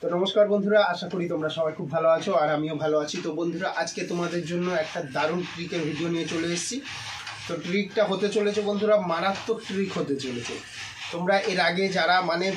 তো নমস্কার বন্ধুরা, আশা করি তোমরা সবাই খুব ভালো আছো আর আমিও ভালো আছি। তো বন্ধুরা, আজকে তোমাদের জন্য একটা দারুণ ট্রিকের ভিডিও নিয়ে চলে এসেছি। তো ট্রিকটা হতে চলেছে বন্ধুরা, মারাত্মক ট্রিক হতে চলেছে। তোমরা এর আগে যারা মানে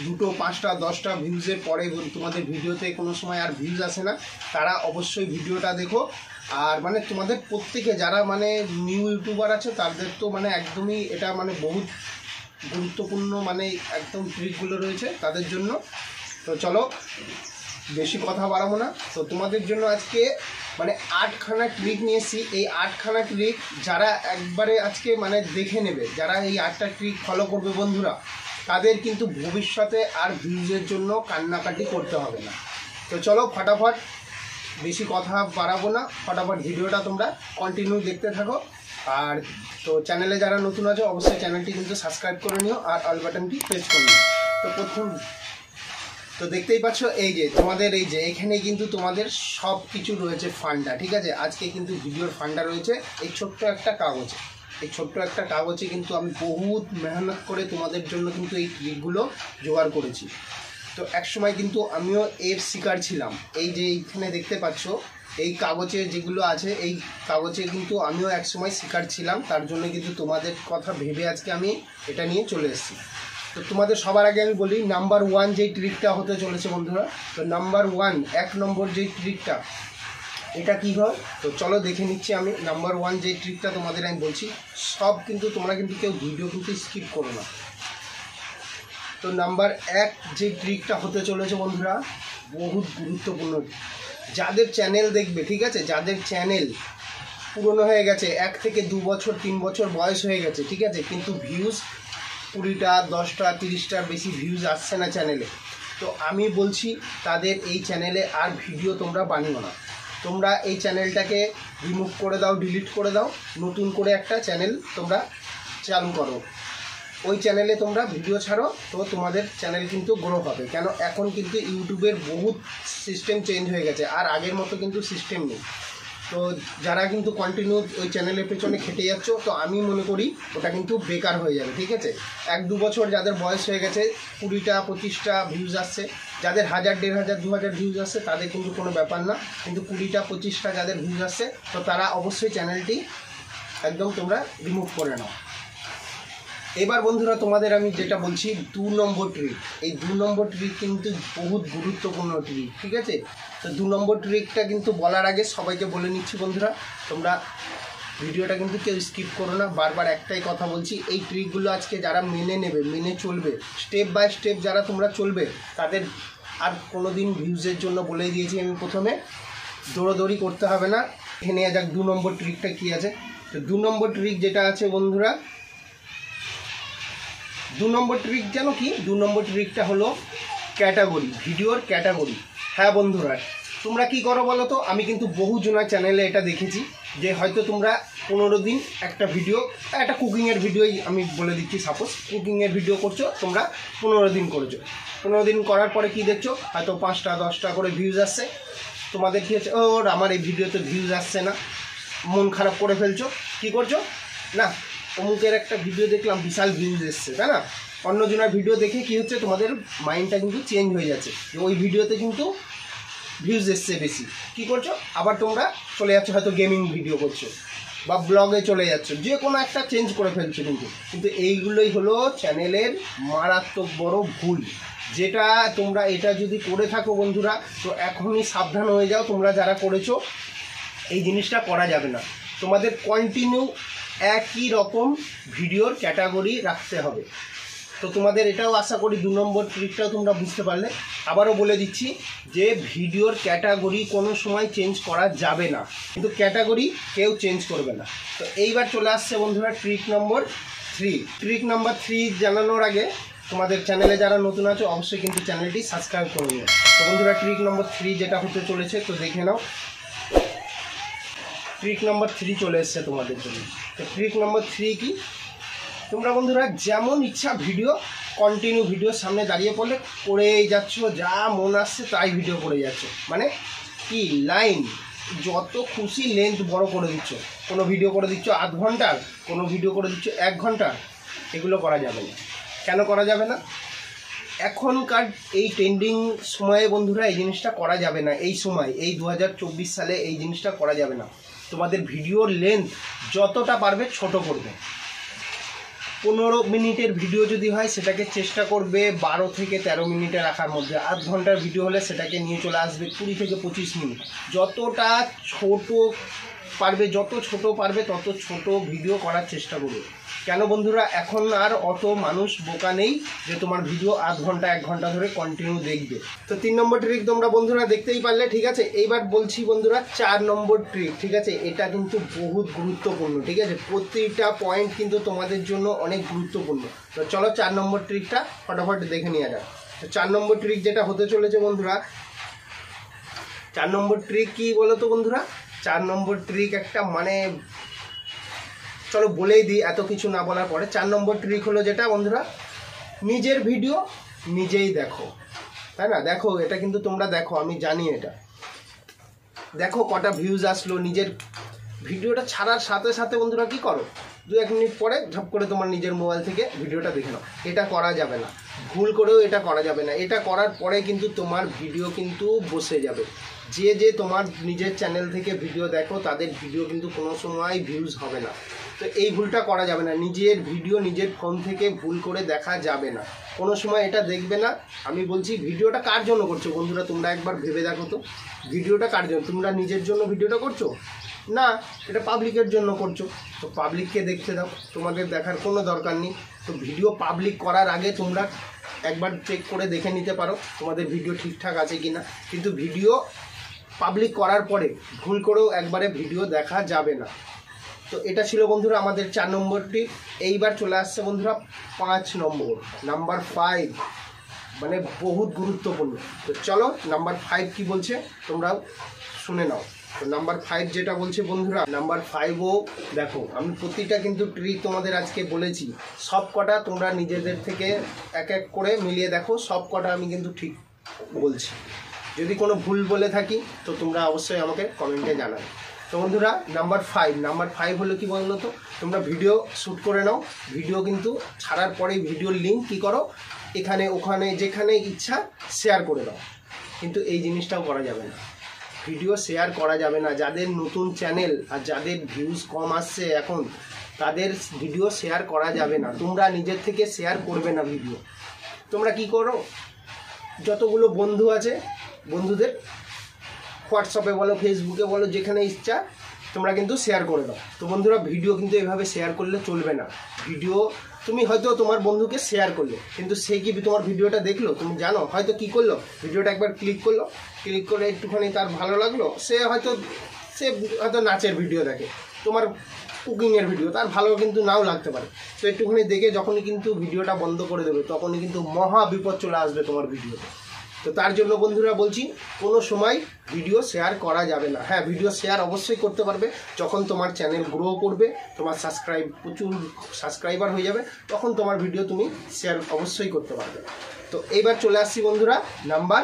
2, 5, 10টা ভিউজের পরে তোমাদের ভিডিওতে কোনো সময় আর ভিউজ আসে না, তারা অবশ্যই ভিডিওটা দেখো। আর মানে তোমাদের প্রত্যেকে যারা মানে নিউ ইউটিউবার আছে তাদের তো মানে একদমই এটা মানে বহুত গুরুত্বপূর্ণ মানে একদম ট্রিকগুলো রয়েছে তাদের জন্য। তো চলো বেশি কথা বাড়াবো না। তো তোমাদের জন্য আজকে মানে 8খানা ট্রিক নিয়ে এসেছি। এই 8খানা ট্রিক যারা একবারে আজকে মানে দেখে নেবে, যারা এই 8টা ট্রিক ফলো করবে বন্ধুরা, তাদের কিন্তু ভবিষ্যতে আর ভিউজের জন্য কান্নাকাটি করতে হবে না। তো চলো ফটাফট বেশি কথা বাড়াবো না, ফটাফট ভিডিওটা তোমরা কন্টিনিউ দেখতে থাকো। আর তো চ্যানেলে যারা নতুন আছো অবশ্যই চ্যানেলটি কিন্তু সাবস্ক্রাইব করে নিও আর অল বাটনটি প্রেস করে নিও। তো প্রথম তো দেখতেই পাচ্ছ এই যে তোমাদের এই যে এখানে কিন্তু তোমাদের সব কিছু রয়েছে ফান্ডা, ঠিক আছে। আজকে কিন্তু ভিডিওর ফান্ডা রয়েছে এই ছোট্ট একটা কাগজে। এই ছোট্ট একটা কাগজে কিন্তু আমি বহুত মেহনত করে তোমাদের জন্য কিন্তু এই ট্রিকগুলো জোগাড় করেছি। তো একসময় কিন্তু আমিও এর শিকার ছিলাম। এই যে এইখানে দেখতে পাচ্ছ এই কাগজে যেগুলো আছে, এই কাগজে কিন্তু আমিও একসময় শিকার ছিলাম। তার জন্য কিন্তু তোমাদের কথা ভেবে আজকে আমি এটা নিয়ে চলে এসেছি। তো তোমাদের সবার আগে আমি বলি, নাম্বার 1 যেই ট্রিকটা হতে চলেছে বন্ধুরা, তো নাম্বার 1 নম্বর যেই ট্রিকটা, এটা কি হয় তো চলো দেখে নিচ্ছি আমি। নাম্বার 1 যেই ট্রিকটা তোমাদের আমি বলছি, সব কিন্তু তোমরা কিন্তু কেউ ভিডিও কিন্তু স্কিপ করো না। তো নাম্বার 1 যে ট্রিকটা হতে চলেছে বন্ধুরা, বহুত গুরুত্বপূর্ণ। যাদের চ্যানেল দেখবে, ঠিক আছে, যাদের চ্যানেল পুরনো হয়ে গেছে, 1 থেকে 2 বছর 3 বছর বয়স হয়ে গেছে, ঠিক আছে, কিন্তু ভিউজ 20টা 10টা 30টার বেশি ভিউজ আসছে না চ্যানেলে, তো আমি বলছি তাদের এই চ্যানেলে আর ভিডিও তোমরা বানিও না। তোমরা এই চ্যানেলটাকে রিমুভ করে দাও, ডিলিট করে দাও, নতুন করে একটা চ্যানেল তোমরা চালু করো। ওই চ্যানেলে তোমরা ভিডিও ছাড়ো, তো তোমাদের চ্যানেল কিন্তু গ্রো হবে। কেন, এখন কিন্তু ইউটিউবের বহুত সিস্টেম চেঞ্জ হয়ে গেছে, আর আগের মতো কিন্তু সিস্টেম নেই। তো যারা কিন্তু কন্টিনিউ ওই চ্যানেলের পেছনে খেটে যাচ্ছ, তো আমি মনে করি ওটা কিন্তু বেকার হয়ে যাবে, ঠিক আছে। 1-2 বছর যাদের বয়স হয়ে গেছে, 20টা 25টা ভিউজ আসছে, যাদের 1000, 1500, 2000 ভিউজ আসছে তাদের কিন্তু কোনো ব্যাপার না, কিন্তু 20টা 25টা যাদের ভিউজ আসছে, তো তারা অবশ্যই চ্যানেলটি একদম তোমরা রিমুভ করে নাও। এবার বন্ধুরা তোমাদের আমি যেটা বলছি 2 নম্বর ট্রিক, এই 2 নম্বর ট্রিক কিন্তু বহুত গুরুত্বপূর্ণ ট্রিক, ঠিক আছে। তো 2 নম্বর ট্রিকটা কিন্তু বলার আগে সবাইকে বলে নিচ্ছি বন্ধুরা, তোমরা ভিডিওটা কিন্তু কেউ স্কিপ করো না। বারবার একটাই কথা বলছি, এই ট্রিকগুলো আজকে যারা মেনে নেবে, মেনে চলবে, স্টেপ বাই স্টেপ যারা তোমরা চলবে, তাদের আর কোনো দিন ভিউজের জন্য বলে দিয়েছি আমি প্রথমে, দৌড়োদৌড়ি করতে হবে না। এখানে যাক 2 নম্বর ট্রিকটা কী আছে। তো 2 নম্বর ট্রিক যেটা আছে বন্ধুরা, 2 নম্বর ট্রিক জানো কি? 2 নম্বর ট্রিকটা হলো ক্যাটাগরি, ভিডিওর ক্যাটাগরি। হ্যাঁ বন্ধুরা, তোমরা কি করো বলো তো, আমি কিন্তু বহু জনের চ্যানেলে এটা দেখেছি যে হয়তো তোমরা 15 দিন একটা ভিডিও, একটা কুকিংয়ের ভিডিওই আমি বলে দিচ্ছি, সাপোজ কুকিংয়ের ভিডিও করছো, তোমরা 15 দিন করেছো। 15 দিন করার পরে কি দেখছো, হয়তো 5টা 10টা করে ভিউজ আসছে। তোমাদের কি হচ্ছে, ওর আমার এই ভিডিওতে ভিউজ আসছে না, মন খারাপ করে ফেলছো। কি করছো না, অমুকের একটা ভিডিও দেখলাম বিশাল ভিউজ এসছে, তাই না, অন্যজনের ভিডিও দেখে কি হচ্ছে, তোমাদের মাইন্ডটা কিন্তু চেঞ্জ হয়ে যাচ্ছে, ওই ভিডিওতে কিন্তু ভিউজ এসছে বেশি। কি করছো, আবার তোমরা চলে যাচ্ছ, হয়তো গেমিং ভিডিও করছো বা ব্লগে চলে যাচ্ছ, যে কোনো একটা চেঞ্জ করে ফেলছো। কিন্তু এইগুলোই হলো চ্যানেলের মারাত্মক বড় ভুল, যেটা তোমরা এটা যদি করে থাকো বন্ধুরা, তো এখনই সাবধান হয়ে যাও। তোমরা যারা করেছো, এই জিনিসটা করা যাবে না। তোমাদের কন্টিনিউ একই রকম ভিডিওর ক্যাটাগরি রাখতে হবে। তো তোমাদের এটাও আশা করি 2 নম্বর ট্রিকটাও তোমরা বুঝতে পারলে। আবারও বলে দিচ্ছি যে ভিডিওর ক্যাটাগরি কোনো সময় চেঞ্জ করা যাবে না, কিন্তু ক্যাটাগরি কেউ চেঞ্জ করবে না। তো এইবার চলে আসছে বন্ধুরা ট্রিক নম্বর 3। ট্রিক নম্বর 3 জানানোর আগে তোমাদের চ্যানেলে যারা নতুন আছো অবশ্যই কিন্তু চ্যানেলটি সাবস্ক্রাইব করে নিও। তো বন্ধুরা ট্রিক নম্বর 3 যেটা হতে চলেছে, তো দেখে নাও। ট্রিক নম্বর 3 চলে এসছে তোমাদের জন্য। তো ট্রিক নম্বর 3 কি, তোমরা বন্ধুরা যেমন ইচ্ছা ভিডিও কন্টিনিউ ভিডিওর সামনে দাঁড়িয়ে পড়লে করেই যাচ্ছ, যা মন আসছে তাই ভিডিও করে যাচ্ছ, মানে কি লাইন যত খুশি লেন্থ বড় করে দিচ্ছ। কোনো ভিডিও করে দিচ্ছ আধ ঘন্টার, কোনো ভিডিও করে দিচ্ছ 1 ঘন্টার। এগুলো করা যাবে না। কেন করা যাবে না, এখনকার এই ট্রেন্ডিং সময়ে বন্ধুরা এই জিনিসটা করা যাবে না। এই সময় এই 2024 সালে এই জিনিসটা করা যাবে না। তোমাদের ভিডিওর লেন্থ যতটা পারবে ছোট করবে। 15 মিনিটের ভিডিও যদি হয় সেটাকে চেষ্টা করবে 12 থেকে 13 মিনিটে রাখার মধ্যে। আধ ঘন্টার ভিডিও হলে সেটাকে নিয়ে চলে আসবে 20 থেকে 25 মিনিট। যতটা ছোট পারবে, যত ছোট পারবে তত ছোট ভিডিও করার চেষ্টা করবে। কেন বন্ধুরা, এখন আর অত মানুষ বোকা নেই যে তোমার ভিডিও আধ ঘন্টা 1 ঘন্টা ধরে কন্টিনিউ দেখবে। তো 3 নম্বর ট্রিক তোমরা বন্ধুরা দেখতেই পারলে, ঠিক আছে। এইবার বলছি বন্ধুরা 4 নম্বর ট্রিক, ঠিক আছে। এটা কিন্তু বহুত গুরুত্বপূর্ণ, ঠিক আছে। প্রতিটা পয়েন্ট কিন্তু তোমাদের জন্য অনেক গুরুত্বপূর্ণ। তো চলো 4 নম্বর ট্রিকটা ফটাফট দেখে নিয়ে যাক। তো 4 নম্বর ট্রিক যেটা হতে চলেছে বন্ধুরা, 4 নম্বর ট্রিক কি বলো তো বন্ধুরা? 4 নম্বর ট্রিক একটা মানে চলো বলেই দিই এত কিছু না বলার পরে। 4 নম্বর ট্রিক হলো যেটা বন্ধুরা, নিজের ভিডিও নিজেই দেখো, তাই না? দেখো, এটা কিন্তু তোমরা দেখো, আমি জানি এটা। দেখো কটা ভিউজ আসলো। নিজের ভিডিওটা ছাড়ার সাথে সাথে বন্ধুরা কি করো, 2-1 মিনিট পরে ঝপ করে তোমার নিজের মোবাইল থেকে ভিডিওটা দেখে নাও। এটা করা যাবে না, ভুল করেও এটা করা যাবে না। এটা করার পরে কিন্তু তোমার ভিডিও কিন্তু বসে যাবে। যে তোমার নিজের চ্যানেল থেকে ভিডিও দেখো তাদের ভিডিও কিন্তু কোনো সময় ভিউজ হবে না। তো এই ভুলটা করা যাবে না। নিজের ভিডিও নিজের ফোন থেকে ভুল করে দেখা যাবে না, কোনো সময় এটা দেখবে না। আমি বলছি ভিডিওটা কার জন্য করছো বন্ধুরা, তোমরা একবার ভেবে দেখো তো। ভিডিওটা কার জন্য? তোমরা নিজের জন্য ভিডিওটা করছো না, এটা পাবলিকের জন্য করছো। তো পাবলিককে দেখতে দাও, তোমাদের দেখার কোনো দরকার নেই। তো ভিডিও পাবলিক করার আগে তোমরা একবার চেক করে দেখে নিতে পারো তোমাদের ভিডিও ঠিকঠাক আছে কি না। কিন্তু ভিডিও পাবলিক করার পরে ভুল করেও একবারে ভিডিও দেখা যাবে না। তো এটা ছিল বন্ধুরা আমাদের 4 নম্বরটি। এইবার চলে আসছে বন্ধুরা 5 নম্বর, নাম্বার 5, মানে বহুত গুরুত্বপূর্ণ। তো চলো নাম্বার 5 কি বলছে তোমরাও শুনে নাও। তো নাম্বার 5 যেটা বলছে বন্ধুরা, নাম্বার 5ও দেখো, আমি প্রতিটা কিন্তু ট্রিক তোমাদের আজকে বলেছি। সব কটা তোমরা নিজেদের থেকে এক এক করে মিলিয়ে দেখো, সব কটা আমি কিন্তু ঠিক বলছি। যদি কোনো ভুল বলে থাকি তো তোমরা অবশ্যই আমাকে কমেন্টে জানাবে। তো বন্ধুরা নাম্বার 5 হলো কি বললো তো, তোমরা ভিডিও শ্যুট করে নাও। ভিডিও কিন্তু ছাড়ার পরেই ভিডিওর লিঙ্ক কী করো, এখানে ওখানে যেখানে ইচ্ছা শেয়ার করে দাও। কিন্তু এই জিনিসটাও করা যাবে না, ভিডিও শেয়ার করা যাবে না। যাদের নতুন চ্যানেল আর যাদের ভিউজ কম আসছে এখন, তাদের ভিডিও শেয়ার করা যাবে না। তোমরা নিজের থেকে শেয়ার করবে না ভিডিও। তোমরা কি করো, যতগুলো বন্ধু আছে বন্ধুদের হোয়াটসঅ্যাপে বলো, ফেসবুকে বলো, যেখানে ইচ্ছা তোমরা কিন্তু শেয়ার করে দাও। তো বন্ধুরা ভিডিও কিন্তু এভাবে শেয়ার করলে চলবে না। ভিডিও তুমি হয়তো তোমার বন্ধুকে শেয়ার করলে, কিন্তু সে কি তোমার ভিডিওটা দেখলো? তুমি জানো হয়তো কি করলো, ভিডিওটা একবার ক্লিক করলো, ক্লিক করে একটুখানি তার ভালো লাগলো, সে হয়তো নাচের ভিডিও দেখে, তোমার কুকিংয়ের ভিডিও, তার ভালো কিন্তু নাও লাগতে পারে। তো একটুখানি দেখে যখনই কিন্তু ভিডিওটা বন্ধ করে দেবে, তখনই কিন্তু মহা বিপদ চলে আসবে তোমার ভিডিওতে। তো তার জন্য বন্ধুরা বলছি, কোনো সময় ভিডিও শেয়ার করা যাবে না। হ্যাঁ, ভিডিও শেয়ার অবশ্যই করতে পারবে যখন তোমার চ্যানেল গ্রো করবে, তোমার প্রচুর সাবস্ক্রাইবার হয়ে যাবে, তখন তোমার ভিডিও তুমি শেয়ার অবশ্যই করতে পারবে। তো এইবার চলে আসছি বন্ধুরা নাম্বার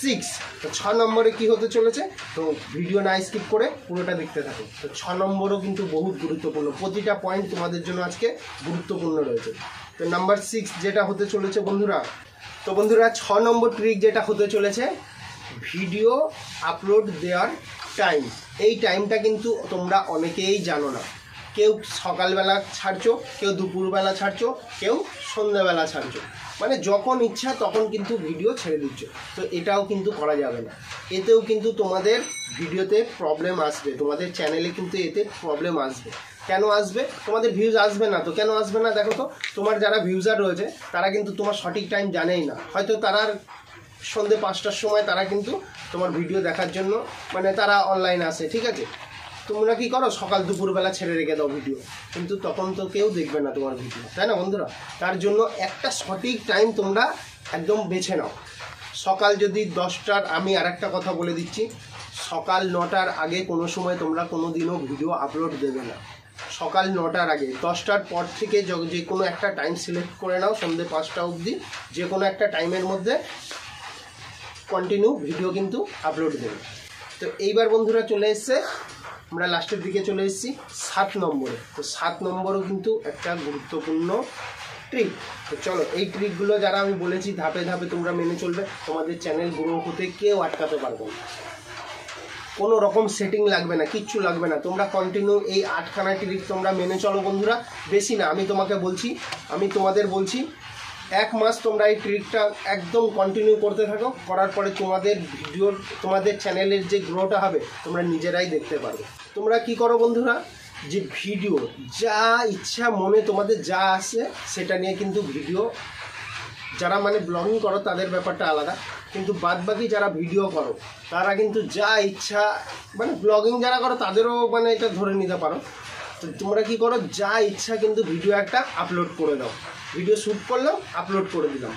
6। তো 6 নম্বরে কি হতে চলেছে, তো ভিডিও না স্কিপ করে পুরোটা দেখতে থাকো। তো 6 নম্বরও কিন্তু বহুত গুরুত্বপূর্ণ, প্রতিটা পয়েন্ট তোমাদের জন্য আজকে গুরুত্বপূর্ণ রয়েছে। তো নাম্বার 6 যেটা হতে চলেছে বন্ধুরা, তো বন্ধুরা 6 নম্বর ট্রিক যেটা হতে চলেছে, ভিডিও আপলোড দেওয়ার টাইম। এই টাইমটা কিন্তু তোমরা অনেকেই জানো না। কেউ সকালবেলা ছাড়ছো, কেউ দুপুরবেলা ছাড়ছো, কেউ সন্ধ্যাবেলা ছাড়ছো, মানে যখন ইচ্ছা তখন কিন্তু ভিডিও ছেড়ে দিচ্ছ। তো এটাও কিন্তু করা যাবে না। এতেও কিন্তু তোমাদের ভিডিওতে প্রবলেম আসবে, তোমাদের চ্যানেলে কিন্তু এতে প্রবলেম আসবে। কেন আসবে? তোমাদের ভিউজ আসবে না। তো কেন আসবে না দেখো তো, তোমার যারা ভিউজার রয়েছে তারা কিন্তু তোমার সঠিক টাইম জানেই না। হয়তো তারা সন্ধ্যে 5টার সময় তারা কিন্তু তোমার ভিডিও দেখার জন্য মানে তারা অনলাইনে আসে, ঠিক আছে। তোমরা কি করো, সকাল দুপুরবেলা ছেড়ে রেখে দাও ভিডিও, কিন্তু তখন তো কেউ দেখবে না তোমার ভিডিও, তাই না বন্ধুরা? তার জন্য একটা সঠিক টাইম তোমরা একদম বেছে নাও। সকাল যদি 10টার, আমি আর একটা কথা বলে দিচ্ছি, সকাল 9টার আগে কোনো সময় তোমরা কোনো দিনও ভিডিও আপলোড দেবে না। সকাল 9টার আগে, 10টার পর থেকে যে কোনো একটা টাইম সিলেক্ট করে নাও, সন্ধ্যে 5টা অবধি যে কোনো একটা টাইমের মধ্যে কন্টিনিউ ভিডিও কিন্তু আপলোড দেবে। তো এইবার বন্ধুরা চলে এসছে, আমরা লাস্টের দিকে চলে এসেছি 7 নম্বরে। তো 7 নম্বরও কিন্তু একটা গুরুত্বপূর্ণ ট্রিক। তো চলো এই ট্রিকগুলো যারা আমি বলেছি ধাপে ধাপে তোমরা মেনে চলবে, তোমাদের চ্যানেল গ্রো হতে কেউ আটকাতে পারবে না। কোনো রকম সেটিং লাগবে না, কিচ্ছু লাগবে না, তোমরা কন্টিনিউ এই 8খানা ট্রিক তোমরা মেনে চলো বন্ধুরা। বেশি না, আমি তোমাদের বলছি 1 মাস তোমরা এই ট্রিকটা একদম কন্টিনিউ করতে থাকো। করার পরে তোমাদের চ্যানেলের যে গ্রোটা হবে তোমরা নিজেরাই দেখতে পারবে। তোমরা কি করো বন্ধুরা, যে ভিডিও যা ইচ্ছা মনে তোমাদের যা আসে সেটা নিয়ে কিন্তু ভিডিও, যারা মানে ব্লগিং করো তাদের ব্যাপারটা আলাদা, কিন্তু বাদবাকি যারা ভিডিও করো তারা কিন্তু যা ইচ্ছা, মানে ব্লগিং যারা করো তাদেরও মানে এটা ধরে নিতে পারো। তো তোমরা কি করো, যা ইচ্ছা কিন্তু ভিডিও একটা আপলোড করে দাও, ভিডিও শ্যুট করলাম আপলোড করে দিলাম,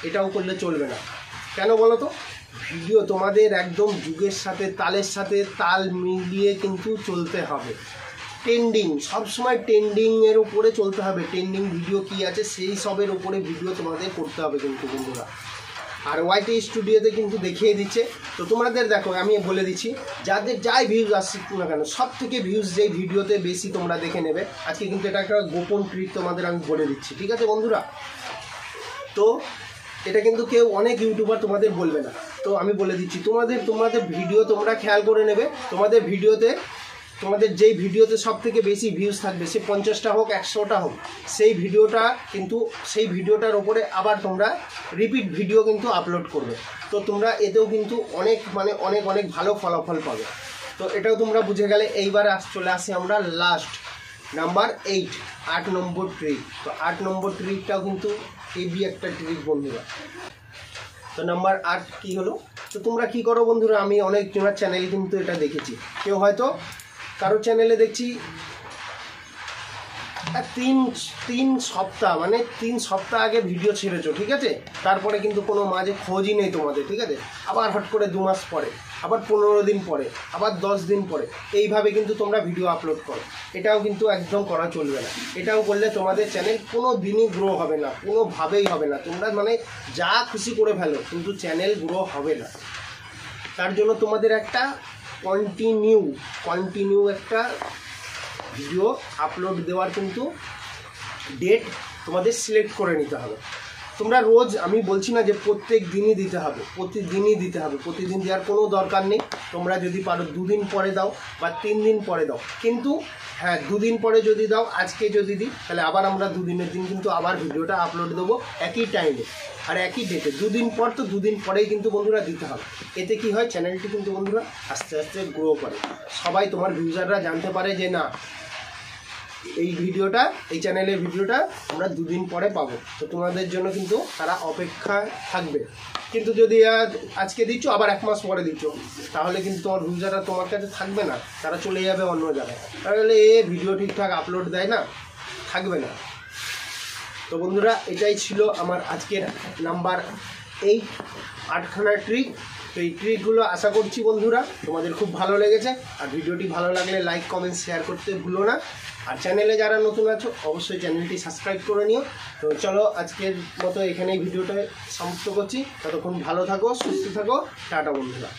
এটাও করলে চলবে না। কেন বলো তো, ভিডিও তোমাদের একদম যুগের সাথে তালের সাথে তাল মিলিয়ে কিন্তু চলতে হবে। ট্রেন্ডিং, সবসময় ট্রেন্ডিংয়ের উপরে চলতে হবে, ট্রেন্ডিং ভিডিও কী আছে সেই সবের উপরে ভিডিও তোমাদের করতে হবে কিন্তু বন্ধুরা। আর ওয়াইটি স্টুডিওতে কিন্তু দেখিয়ে দিচ্ছে। তো তোমাদের দেখো আমি বলে দিচ্ছি, যাদের যাই ভিউজ আসছে না কেন, সব থেকে ভিউজ যেই ভিডিওতে বেশি তোমরা দেখে নেবে। আজকে কিন্তু এটা একটা গোপন ট্রিক তোমাদের আমি বলে দিচ্ছি, ঠিক আছে বন্ধুরা? তো এটা কিন্তু কেউ অনেক ইউটিউবার তোমাদের বলবে না, তো আমি বলে দিচ্ছি তোমাদের ভিডিও তোমরা খেয়াল করে নেবে। তোমাদের যেই ভিডিওতে সব থেকে বেশি ভিউজ থাকবে, সে 50টা হোক 100টা হোক, সেই ভিডিওটার ওপরে আবার তোমরা রিপিট ভিডিও কিন্তু আপলোড করবে। তো তোমরা এতেও কিন্তু অনেক ভালো ফলাফল পাবে। তো এটাও তোমরা বুঝে গেলে। এইবার চলে আসি আমরা লাস্ট নাম্বার 8 নম্বর ট্রিক। তো 8 নম্বর ট্রিকটাও কিন্তু হেভি একটা ট্রিক বন্ধুরা। তো নাম্বার 8 কি হলো, তো তোমরা কি করো বন্ধুরা, আমি অনেক জনের চ্যানেল কিন্তু এটা দেখেছি, কেউ হয়তো কারো চ্যানেলে দেখছি 3 সপ্তাহ মানে 3 সপ্তাহ আগে ভিডিও ছেড়েছো, ঠিক আছে, তারপরে কিন্তু কোনো মাঝে খোঁজই নেই তোমাদের, ঠিক আছে, আবার হট করে 2 মাস পরে, আবার 15 দিন পরে, আবার 10 দিন পরে, এইভাবে কিন্তু তোমরা ভিডিও আপলোড করো। এটাও কিন্তু একদম করা চলবে না। এটাও করলে তোমাদের চ্যানেল কোনো দিনই গ্রো হবে না, কোনোভাবেই হবে না। তোমরা মানে যা খুশি করে ফেলো কিন্তু চ্যানেল গ্রো হবে না। তার জন্য তোমাদের একটা কন্টিনিউ একটা ভিডিও আপলোড দেওয়ার কিন্তু ডেট তোমাদের সিলেক্ট করে নিতে হবে। তোমরা রোজ, আমি বলছি না যে প্রত্যেক দিনই দিতে হবে, প্রতিদিন দেওয়ার কোনো দরকার নেই। তোমরা যদি পারো 2 দিন পরে দাও বা 3 দিন পরে দাও, কিন্তু হ্যাঁ 2 দিন পরে যদি দাও, আজকে যদি দিই তাহলে আবার আমরা 2 দিনের দিন কিন্তু আবার ভিডিওটা আপলোড দেবো একই টাইমে আর একই ডেটে। 2 দিন পর তো 2 দিন পরেই কিন্তু বন্ধুরা দিতে হবে। এতে কি হয়, চ্যানেলটি কিন্তু বন্ধুরা আস্তে আস্তে গ্রো করে। সবাই তোমার ভিউজাররা জানতে পারে যে না, এই চ্যানেলের ভিডিওটা আমরা 2 দিন পরে পাবো। তো তোমাদের জন্য কিন্তু তারা অপেক্ষায় থাকবে। কিন্তু যদি আজকে দিচ্ছ আবার 1 মাস পরে দিচ্ছ, তাহলে কিন্তু তোমার ভিউজাররা তোমার কাছে থাকবে না, তারা চলে যাবে অন্য জায়গায়। তাহলে ভিডিও ঠিকঠাক আপলোড দেয় না, থাকবে না। তো বন্ধুরা এটাই ছিল আমার আজকের নাম্বার 8খানা ট্রিক। তো এই ট্রিকগুলো আশা করছি বন্ধুরা তোমাদের খুব ভালো লেগেছে। আর ভিডিওটি ভালো লাগলে লাইক কমেন্ট শেয়ার করতে ভুলো না। আর চ্যানেলে যারা নতুন আছো অবশ্যই চ্যানেলটি সাবস্ক্রাইব করে নিও। তো চলো আজকের মতো এখানেই ভিডিওটা সমাপ্ত করছি। ততক্ষণ ভালো থাকো, সুস্থ থাকো, টাটা বন্ধুরা।